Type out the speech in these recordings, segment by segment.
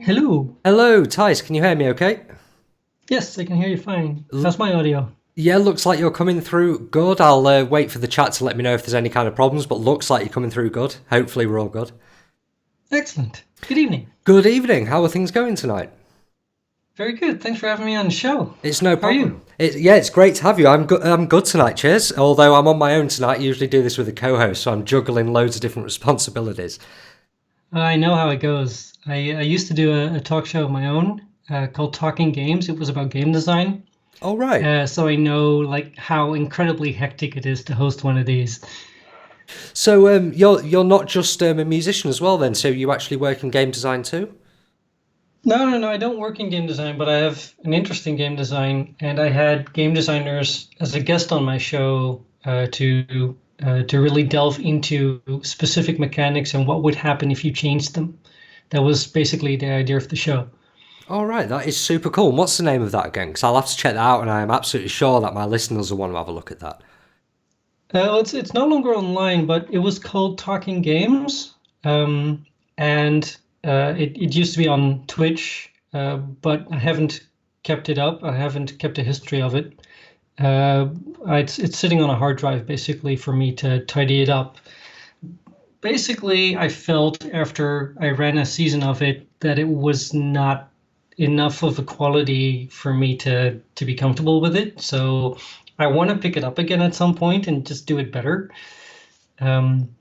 Hello. Hello, Tice. Can you hear me okay? Yes, I can hear you fine. L- How's my audio? yeah, looks like you're coming through good. I'll wait for the chat to let me know if there's any kind of problems, but looks like you're coming through good. Hopefully, we're all good. Excellent. Good evening. Good evening. How are things going tonight? Very good. Thanks for having me on the show. It's no How are problem. you? Yeah, it's great to have you. I'm good. I'm good tonight. Cheers. Although I'm on my own tonight, I usually do this with a co-host, so I'm juggling loads of different responsibilities. I know how it goes. I used to do a talk show of my own called Talking Games. It was about game design. All right. So I know like how incredibly hectic it is to host one of these. So you're not just a musician as well, then. So you actually work in game design too? No. I don't work in game design, but I have an interest in game design, and I had game designers as a guest on my show to really delve into specific mechanics and what would happen if you changed them. That was basically the idea of the show. All right, that is super cool. And what's the name of that again? Because I'll have to check that out, and I am absolutely sure that my listeners will want to have a look at that. It's no longer online, but it was called Talking Games, and it used to be on Twitch, but I haven't kept it up. I haven't kept a history of it. Uh, it's sitting on a hard drive basically for me to tidy it up. Basically, I felt after I ran a season of it that it was not enough of a quality for me to be comfortable with it. So I want to pick it up again at some point and just do it better. Um,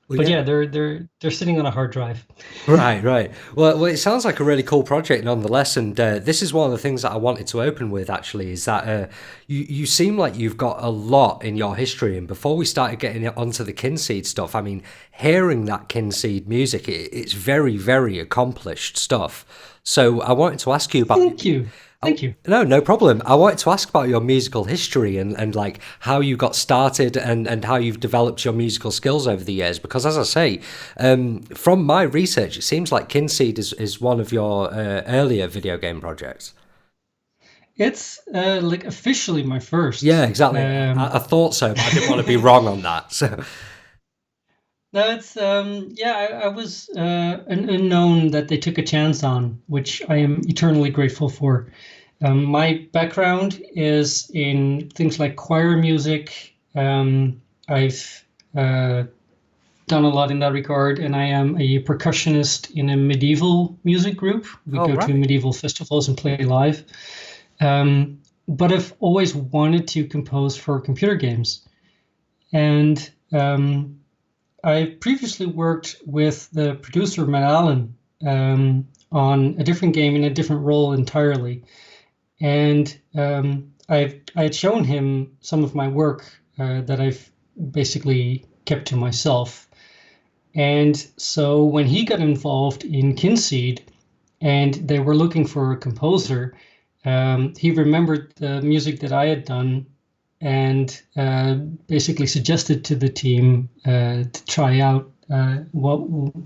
Well, but yeah. yeah, they're sitting on a hard drive. Right, right. Well, it sounds like a really cool project nonetheless, and this is one of the things that I wanted to open with. Actually, is that you seem like you've got a lot in your history. And before we started getting onto the Kynseed stuff, I mean, hearing that Kynseed music, it's very, very accomplished stuff. So I wanted to ask you about. Thank you. Thank Oh, you. no, no problem. I wanted to ask about your musical history and like how you got started and how you've developed your musical skills over the years. Because as I say, from my research, it seems like Kynseed is one of your earlier video game projects. It's like officially my Yeah, first. exactly. I thought so, but I didn't want to be wrong on that. So, No, it's yeah, I was an unknown that they took a chance on, which I am eternally grateful for. My background is in things like choir music. I've done a lot in that regard, and I am a percussionist in a medieval music group. We oh go to right. medieval festivals and play live. But I've always wanted to compose for computer games, and I previously worked with the producer Matt Allen on a different game in a different role entirely, and I had shown him some of my work that I've basically kept to myself. And so when he got involved in Kynseed and they were looking for a composer, he remembered the music that I had done and basically suggested to the team to try out what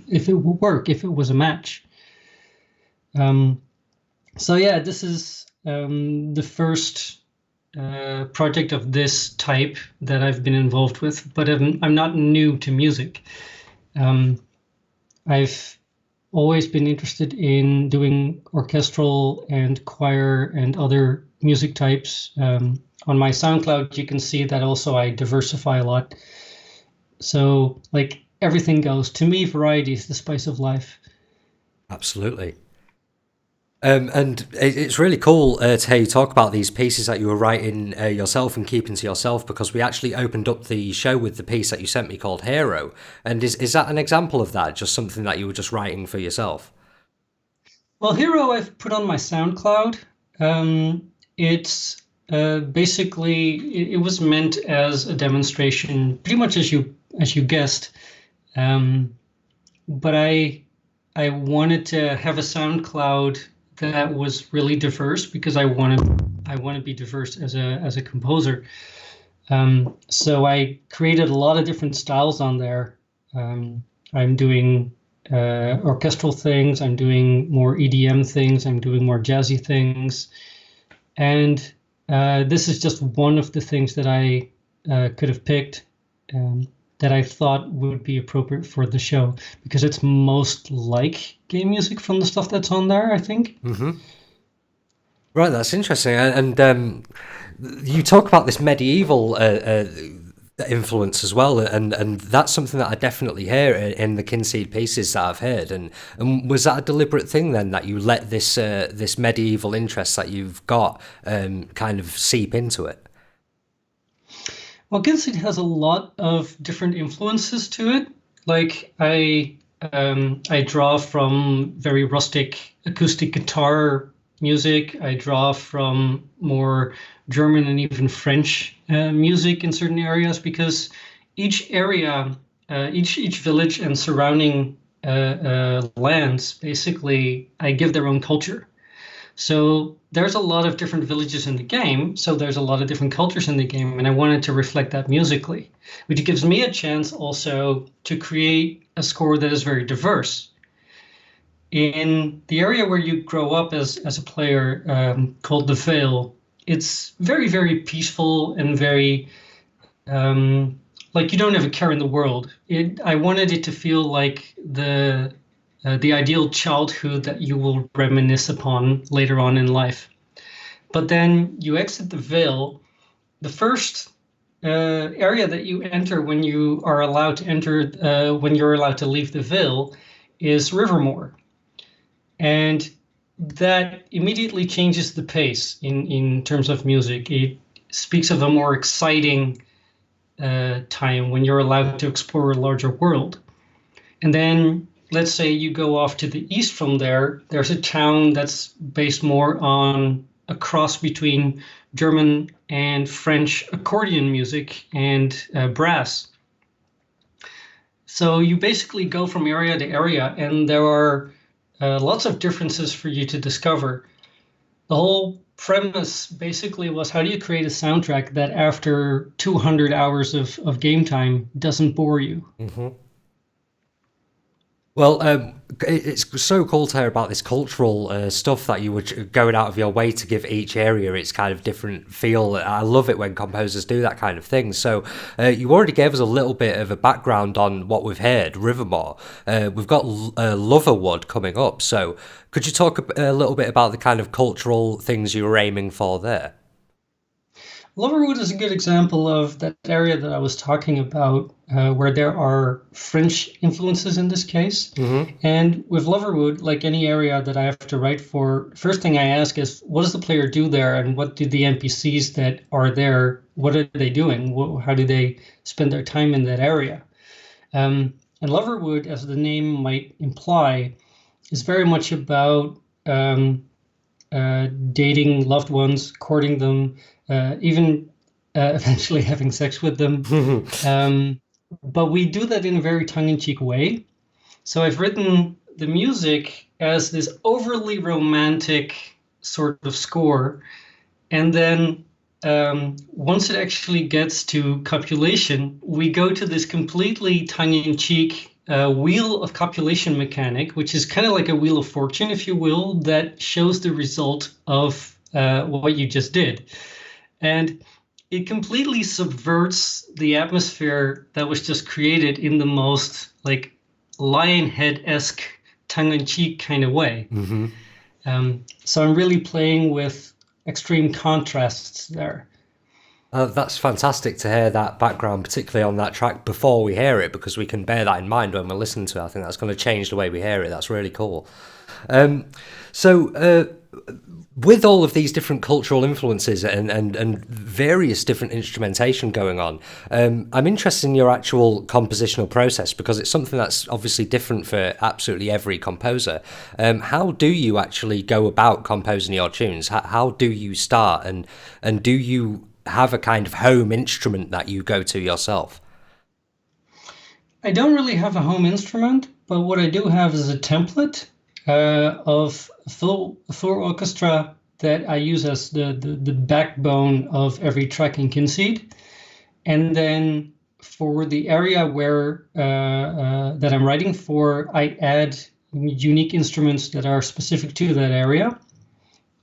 if it would work, if it was a match. Um, so yeah, this is the first project of this type that I've been involved with, but I'm not new to music. Um, I've always been interested in doing orchestral and choir and other music types. On my SoundCloud, you can see that also I diversify a lot. So, like everything goes. To me, variety is the spice of life. Absolutely. And it's really cool to hear you talk about these pieces that you were writing yourself and keeping to yourself because we actually opened up the show with the piece that you sent me called Hero. And is that an example of that? Just something that you were just writing for yourself? Well, Hero I've put on my SoundCloud. It's basically it was meant as a demonstration, pretty much as you guessed. Um, but I wanted to have a SoundCloud that was really diverse because I want to be diverse as a composer. So I created a lot of different styles on there. I'm doing orchestral things. I'm doing more EDM things. I'm doing more jazzy things. And this is just one of the things that I could have picked. Um, that I thought would be appropriate for the show, because it's most like game music from the stuff that's on there, I think. Right, that's interesting. And you talk about this medieval influence as well, and that's something that I definitely hear in the Kynseed pieces that I've heard. And was that a deliberate thing then, that you let this this medieval interest that you've got kind of seep into it? Well, Kynseed has a lot of different influences to it. Like I draw from very rustic acoustic guitar music. I draw from more German and even French music in certain areas, because each area, each village and surrounding lands, basically, I give their own culture. So there's a lot of different villages in the game, so there's a lot of different cultures in the game, and I wanted to reflect that musically, which gives me a chance also to create a score that is very diverse. In the area where you grow up as a player, called the Vale, it's very, very peaceful and very like you don't have a care in the world. I wanted it to feel like the ideal childhood that you will reminisce upon later on in life. But then you exit the Vale. The first area that you enter when you are allowed to enter, when you're allowed to leave the Vale, is Rivermore. And that immediately changes the pace in terms of music. It speaks of a more exciting time when you're allowed to explore a larger world. And then let's say you go off to the east from there, there's a town that's based more on a cross between German and French accordion music and brass. So you basically go from area to area, and there are lots of differences for you to discover. The whole premise basically was, how do you create a soundtrack that after 200 hours of game time doesn't bore you? Well, it's so cool to hear about this cultural stuff that you were going out of your way to give each area its kind of different feel. I love it when composers do that kind of thing. So you already gave us a little bit of a background on what we've heard, Rivermore. We've got Loverwood coming up. So could you talk a little bit about the kind of cultural things you were aiming for there? Loverwood is a good example of that area that I was talking about, where there are French influences in this case. And with Loverwood, like any area that I have to write for, first thing I ask is, what does the player do there, and what do the NPCs that are there, what are they doing? How do they spend their time in that area? And Loverwood, as the name might imply, is very much about dating loved ones, courting them, even eventually having sex with them. But we do that in a very tongue-in-cheek way. So I've written the music as this overly romantic sort of score. And then once it actually gets to copulation, we go to this completely tongue-in-cheek wheel of copulation mechanic, which is kind of like a wheel of fortune, if you will, that shows the result of what you just did. And it completely subverts the atmosphere that was just created in the most like Lionhead-esque tongue-in-cheek kind of way. So I'm really playing with extreme contrasts there. That's fantastic to hear that background, particularly on that track before we hear it, because we can bear that in mind when we're listening to it. I think that's going to change the way we hear it. That's really cool. So with all of these different cultural influences and various different instrumentation going on, I'm interested in your actual compositional process, because it's something that's obviously different for absolutely every composer. How do you actually go about composing your tunes? How do you start, and do you have a kind of home instrument that you go to yourself? I don't really have a home instrument, but what I do have is a template of full orchestra that I use as the backbone of every track in Kynseed. And then for the area where that I'm writing for, I add unique instruments that are specific to that area.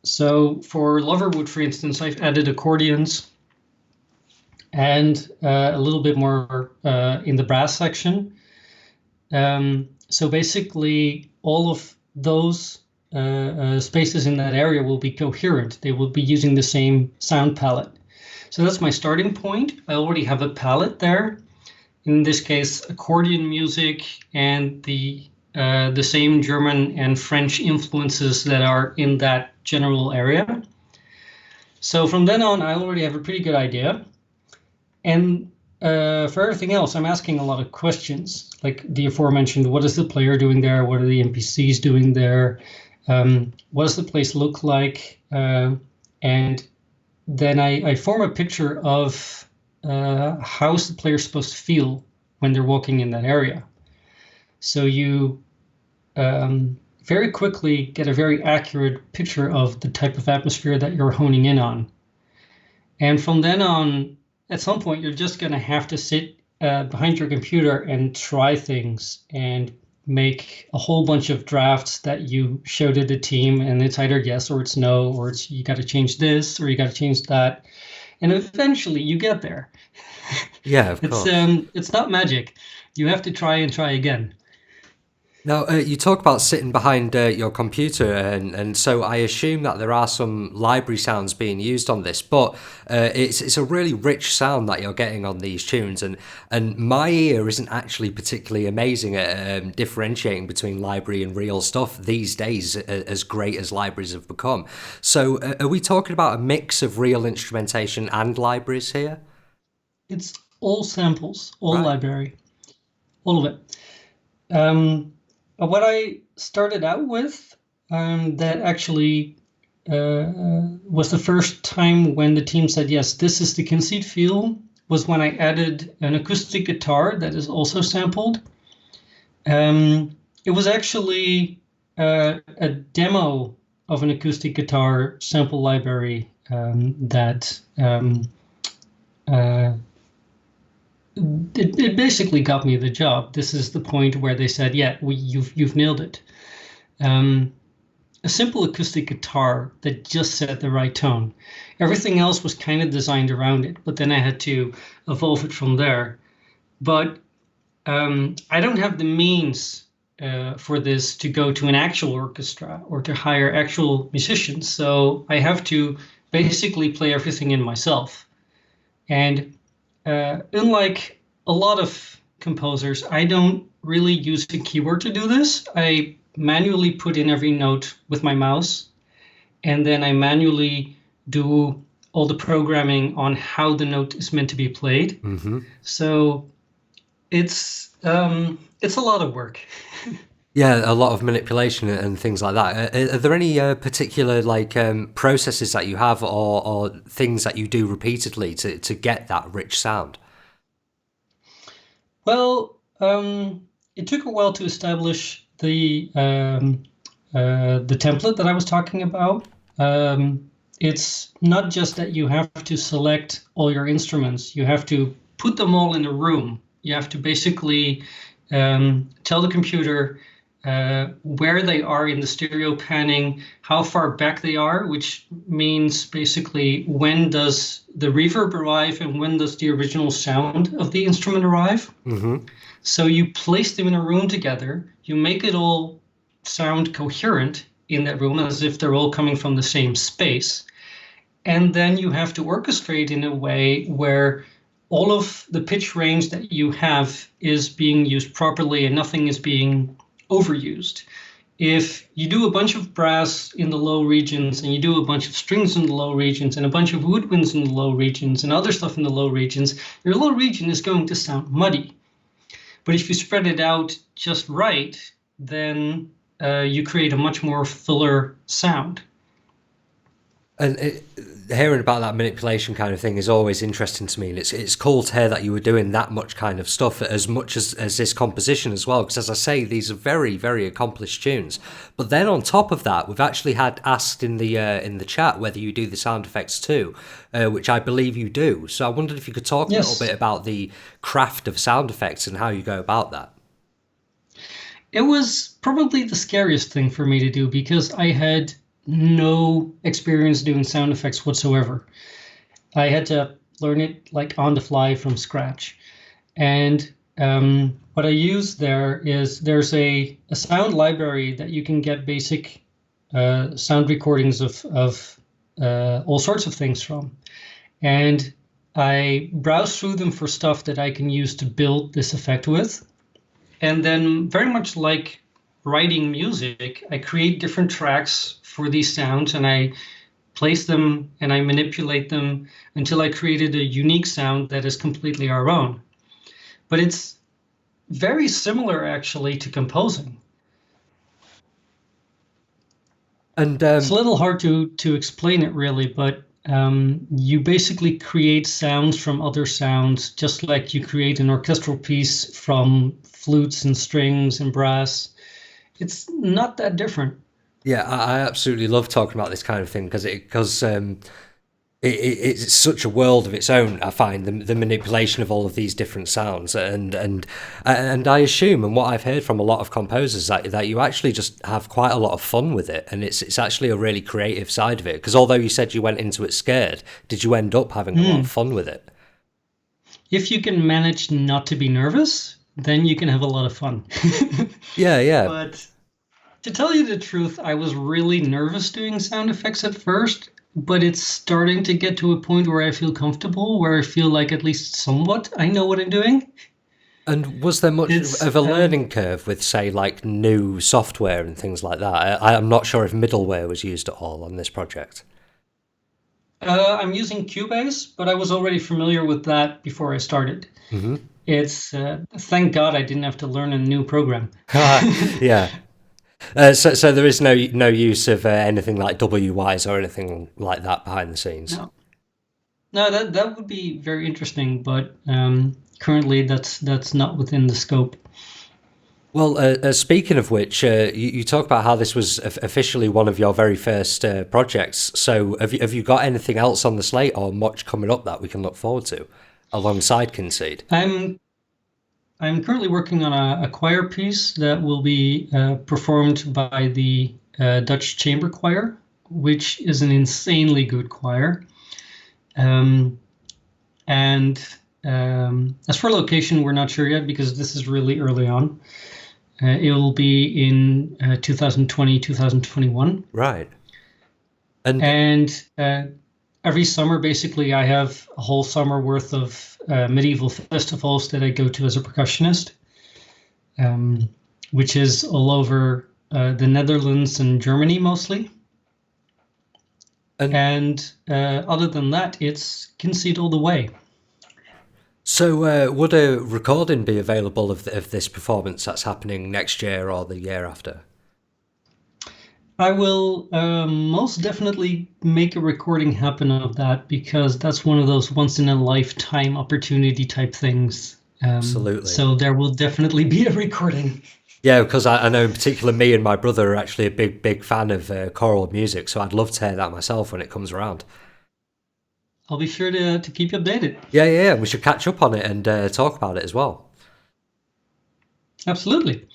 So for Loverwood, for instance, I've added accordions. and a little bit more in the brass section. So basically, all of those spaces in that area will be coherent. They will be using the same sound palette. So that's my starting point. I already have a palette there. In this case, accordion music and the same German and French influences that are in that general area. So from then on, I already have a pretty good idea. And for everything else, I'm asking a lot of questions, like the aforementioned, what is the player doing there? What are the NPCs doing there? What does the place look like? And then I form a picture of how is the player supposed to feel when they're walking in that area. So you very quickly get a very accurate picture of the type of atmosphere that you're honing in on. And from then on, at some point, you're just going to have to sit behind your computer and try things and make a whole bunch of drafts that you show to the team, and it's either yes or it's no, or it's you got to change this or you got to change that, and eventually you get there. Yeah, of course. It's not magic. You have to try and try again. Now, you talk about sitting behind your computer, and so I assume that there are some library sounds being used on this, but it's a really rich sound that you're getting on these tunes, and my ear isn't actually particularly amazing at differentiating between library and real stuff these days, as great as libraries have become. So, are we talking about a mix of real instrumentation and libraries here? It's all samples, all Right. library, all of it. What I started out with, that actually was the first time when the team said, yes, this is the Kynseed feel, was when I added an acoustic guitar that is also sampled. It was actually a demo of an acoustic guitar sample library that it basically got me the job. This is the point where they said, yeah, you've nailed it. A simple acoustic guitar that just set the right tone. Everything else was kind of designed around it, but then I had to evolve it from there. But I don't have the means for this to go to an actual orchestra or to hire actual musicians. So I have to basically play everything in myself. And unlike a lot of composers, I don't really use a keyboard to do this. I manually put in every note with my mouse, and then I manually do all the programming on how the note is meant to be played. Mm-hmm. So it's a lot of work. Yeah, a lot of manipulation and things like that. Are there any particular processes that you have, or things that you do repeatedly to get that rich sound? Well, it took a while to establish the template that I was talking about. It's not just that you have to select all your instruments. You have to put them all in a room. You have to basically tell the computer where they are in the stereo panning, how far back they are, which means basically when does the reverb arrive and when does the original sound of the instrument arrive. Mm-hmm. So you place them in a room together, you make it all sound coherent in that room as if they're all coming from the same space. And then you have to orchestrate in a way where all of the pitch range that you have is being used properly and nothing is being overused. If you do a bunch of brass in the low regions and you do a bunch of strings in the low regions and a bunch of woodwinds in the low regions and other stuff in the low regions, your low region is going to sound muddy. But if you spread it out just right, then you create a much more fuller sound. And hearing about that manipulation kind of thing is always interesting to me, and it's cool to hear that you were doing that much kind of stuff as much as this composition as well, because as I say, these are very, very accomplished tunes. But then on top of that, we've actually had asked in the chat whether you do the sound effects too, which I believe you do. So I wondered if you could talk a little bit about the craft of sound effects and how you go about that. It was probably the scariest thing for me to do because I had no experience doing sound effects whatsoever. I had to learn it like on the fly from scratch. And what I use there is there's a sound library that you can get basic sound recordings of all sorts of things from. And I browse through them for stuff that I can use to build this effect with. And then very much like writing music, I create different tracks for these sounds and I place them and I manipulate them until I created a unique sound that is completely our own. But it's very similar actually to composing. And it's a little hard to explain it really, but you basically create sounds from other sounds, just like you create an orchestral piece from flutes and strings and brass. It's not that different. yeah, I absolutely love talking about this kind of thing because it's such a world of its own. I find the manipulation of all of these different sounds, and I assume, and what I've heard from a lot of composers, that you actually just have quite a lot of fun with it, and it's actually a really creative side of it. Because although you said you went into it scared, did you end up having a lot of fun with it? If you can manage not to be nervous, then you can have a lot of fun. Yeah. But to tell you the truth, I was really nervous doing sound effects at first, but it's starting to get to a point where I feel comfortable, where I feel like at least somewhat I know what I'm doing. And was there much of a learning curve with, say, like new software and things like that? I'm not sure if middleware was used at all on this project. I'm using Cubase, but I was already familiar with that before I started. Mm-hmm. It's thank God I didn't have to learn a new program. Yeah. So there is no use of anything like WWise or anything like that behind the scenes. No, that would be very interesting, but currently that's not within the scope. Well, speaking of which, you talk about how this was officially one of your very first projects. So have you got anything else on the slate or much coming up that we can look forward to alongside Kynseed? I'm currently working on a choir piece that will be performed by the Dutch Chamber Choir, which is an insanely good choir. And as for location, we're not sure yet because this is really early on. It will be in 2020, 2021. Right. And every summer, basically, I have a whole summer worth of medieval festivals that I go to as a percussionist, which is all over the Netherlands and Germany mostly. And other than that, it's Kynseed all the way. So would a recording be available of this performance that's happening next year or the year after? I will most definitely make a recording happen of that because that's one of those once-in-a-lifetime opportunity type things. Absolutely. So there will definitely be a recording. Yeah, because I know in particular me and my brother are actually a big fan of choral music, so I'd love to hear that myself when it comes around. I'll be sure to keep you updated. Yeah. We should catch up on it and talk about it as well. Absolutely.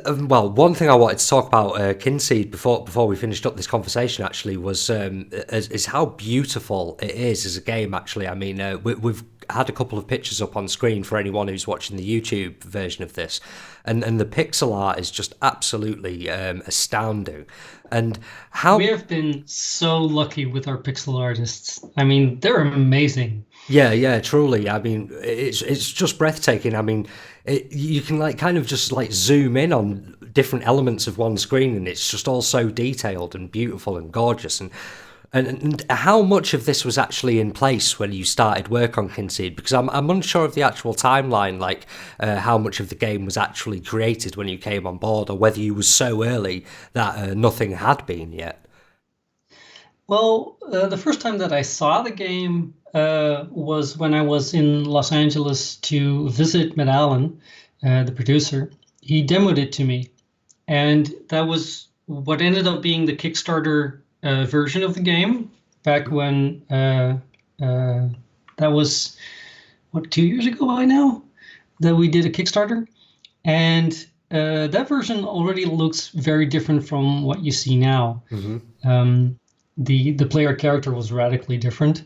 Well, one thing I wanted to talk about Kynseed before we finished up this conversation actually was is how beautiful it is as a game. Actually, I mean, we've had a couple of pictures up on screen for anyone who's watching the YouTube version of this, and the pixel art is just absolutely astounding. And how we have been so lucky with our pixel artists. I mean, they're amazing. Yeah, truly. I mean, it's just breathtaking. I mean, you can like kind of just like zoom in on different elements of one screen, and it's just all so detailed and beautiful and gorgeous. And how much of this was actually in place when you started work on Kynseed? Because I'm unsure of the actual timeline, like how much of the game was actually created when you came on board, or whether you was so early that nothing had been yet. Well, the first time that I saw the game was when I was in Los Angeles to visit Matt Allen, the producer. He demoed it to me, and that was what ended up being the Kickstarter version of the game back when that was, 2 years ago by now, that we did a Kickstarter. And that version already looks very different from what you see now. Mm-hmm. the player character was radically different.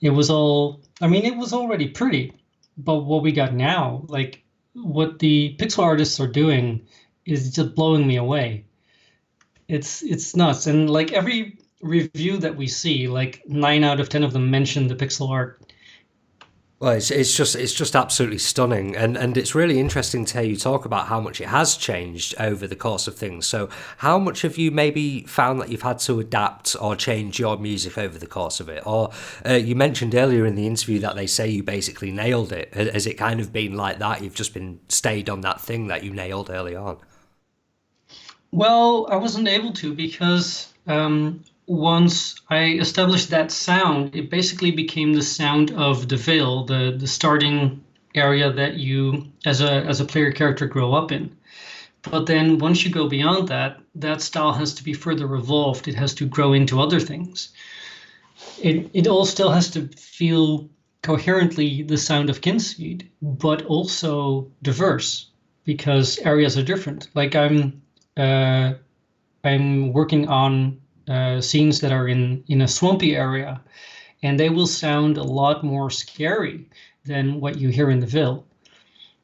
It was all, I mean, it was already pretty, but what we got now, like what the pixel artists are doing is just blowing me away. It's nuts. And like every review that we see, like 9 out of 10 of them mention the pixel art. Well, it's just absolutely stunning, and it's really interesting to hear you talk about how much it has changed over the course of things. So, how much have you maybe found that you've had to adapt or change your music over the course of it? Or you mentioned earlier in the interview that they say you basically nailed it. Has it kind of been like that? You've just been stayed on that thing that you nailed early on. Well, I wasn't able to because once I established that sound, it basically became the sound of the veil, the starting area that you, as a player character, grow up in. But then once you go beyond that, that style has to be further evolved. It has to grow into other things. It all still has to feel coherently the sound of Kynseed, but also diverse because areas are different. Like uh, I'm working on scenes that are in a swampy area, and they will sound a lot more scary than what you hear in the Ville.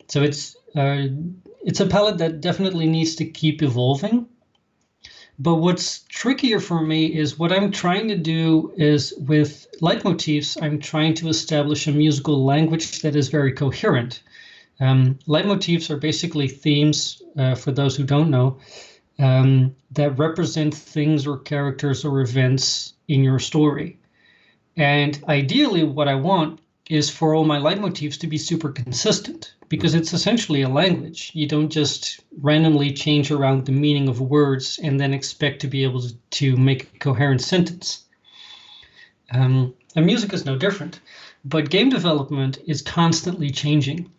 So it's a palette that definitely needs to keep evolving. But what's trickier for me is what I'm trying to do is with leitmotifs, I'm trying to establish a musical language that is very coherent. Leitmotifs are basically themes, for those who don't know, that represent things or characters or events in your story. And ideally, what I want is for all my leitmotifs to be super consistent because it's essentially a language. You don't just randomly change around the meaning of words and then expect to be able to make a coherent sentence. And music is no different, but game development is constantly changing.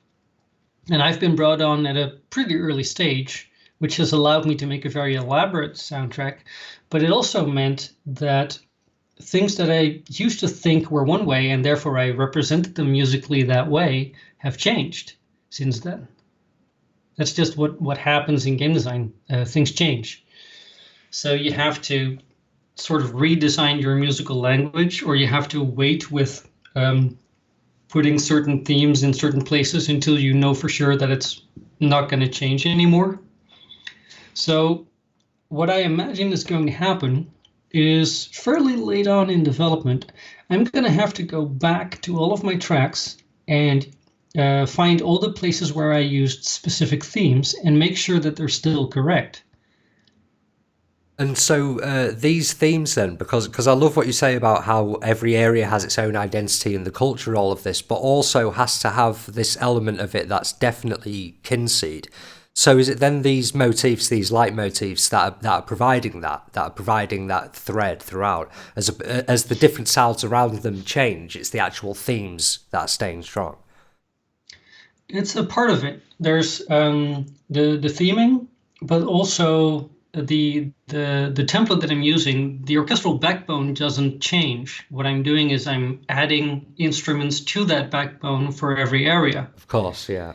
And I've been brought on at a pretty early stage, which has allowed me to make a very elaborate soundtrack, but it also meant that things that I used to think were one way, and therefore I represented them musically that way, have changed since then. That's just what happens in game design. Things change. So you have to sort of redesign your musical language, or you have to wait with putting certain themes in certain places until you know for sure that it's not going to change anymore. So what I imagine is going to happen is fairly late on in development, I'm going to have to go back to all of my tracks and find all the places where I used specific themes and make sure that they're still correct. And so these themes then, because I love what you say about how every area has its own identity and the culture, all of this, but also has to have this element of it that's definitely Kynseed. So is it then these motifs, these leitmotifs that are providing that thread throughout, as the different sounds around them change? It's the actual themes that are staying strong. It's a part of it. There's the theming, but also the template that I'm using. The orchestral backbone doesn't change. What I'm doing is I'm adding instruments to that backbone for every area. Of course, yeah.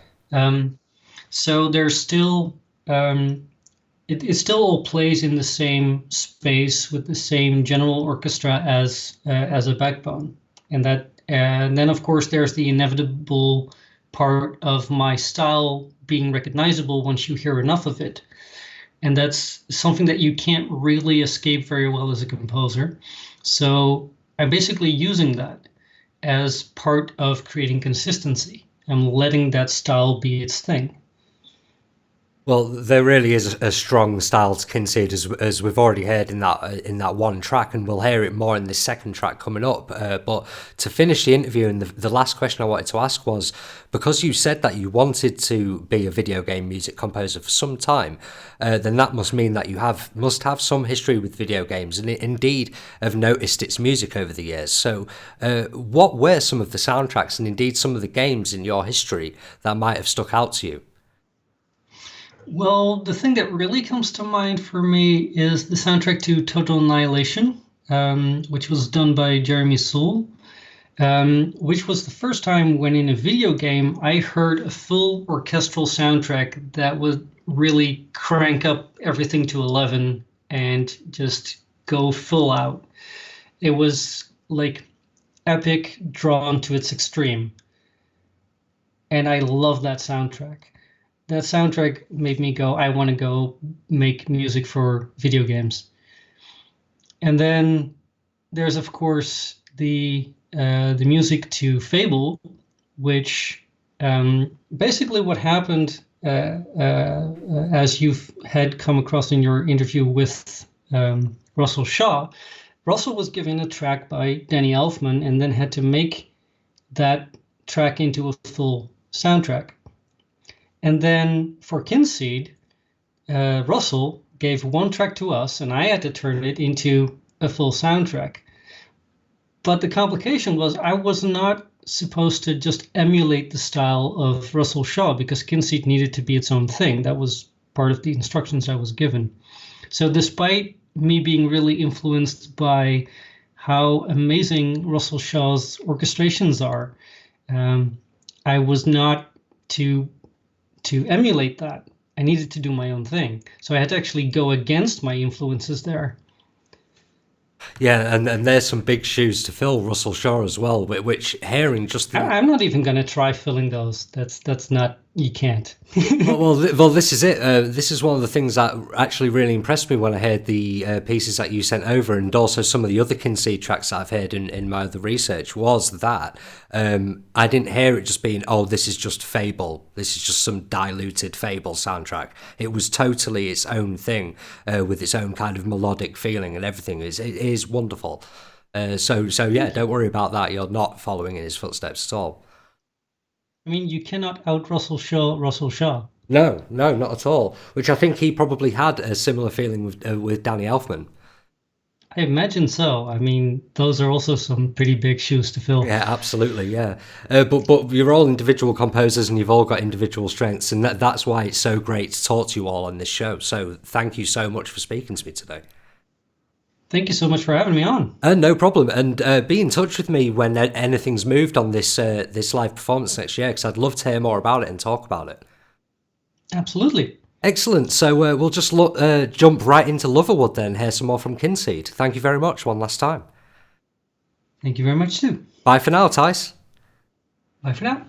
So there's still it still all plays in the same space with the same general orchestra as a backbone, and then of course there's the inevitable part of my style being recognizable once you hear enough of it, and that's something that you can't really escape very well as a composer. So I'm basically using that as part of creating consistency. I'm letting that style be its thing. Well, there really is a strong style to Kynseed, as we've already heard in that one track, and we'll hear it more in this second track coming up. But to finish the interview, and the last question I wanted to ask was, because you said that you wanted to be a video game music composer for some time, then that must mean that you must have some history with video games, and indeed have noticed its music over the years. So, what were some of the soundtracks, and indeed some of the games in your history that might have stuck out to you? Well, the thing that really comes to mind for me is the soundtrack to Total Annihilation, which was done by Jeremy Soule, which was the first time when in a video game I heard a full orchestral soundtrack that would really crank up everything to 11 and just go full out. It was like epic drawn to its extreme. And I love that soundtrack. That soundtrack made me go, I want to go make music for video games. And then there's, of course, the music to Fable, which basically what happened, as you've had come across in your interview with Russell Shaw. Russell was given a track by Danny Elfman and then had to make that track into a full soundtrack. And then for Kynseed, Russell gave one track to us, and I had to turn it into a full soundtrack. But the complication was I was not supposed to just emulate the style of Russell Shaw, because Kynseed needed to be its own thing. That was part of the instructions I was given. So despite me being really influenced by how amazing Russell Shaw's orchestrations are, I was not to emulate that. I needed to do my own thing. So I had to actually go against my influences there. Yeah, and there's some big shoes to fill, Russell Shaw as well, which hearing just... I'm not even going to try filling those. That's not... You can't. well, this is it. This is one of the things that actually really impressed me when I heard the pieces that you sent over, and also some of the other Kynseed tracks that I've heard in my other research, was that I didn't hear it just being, oh, this is just Fable. This is just some diluted Fable soundtrack. It was totally its own thing, with its own kind of melodic feeling and everything. It is wonderful. So yeah, don't worry about that. You're not following in his footsteps at all. I mean, you cannot out Russell Shaw. No, not at all. Which I think he probably had a similar feeling with Danny Elfman. I imagine so. I mean, those are also some pretty big shoes to fill. Yeah, absolutely, yeah. But you're all individual composers and you've all got individual strengths, and that's why it's so great to talk to you all on this show. So thank you so much for speaking to me today. Thank you so much for having me on. No problem. And be in touch with me when anything's moved on this live performance next year, because I'd love to hear more about it and talk about it. Absolutely. Excellent. So we'll just jump right into Loverwood then, hear some more from Kynseed. Thank you very much one last time. Thank you very much too. Bye for now, Tice. Bye for now.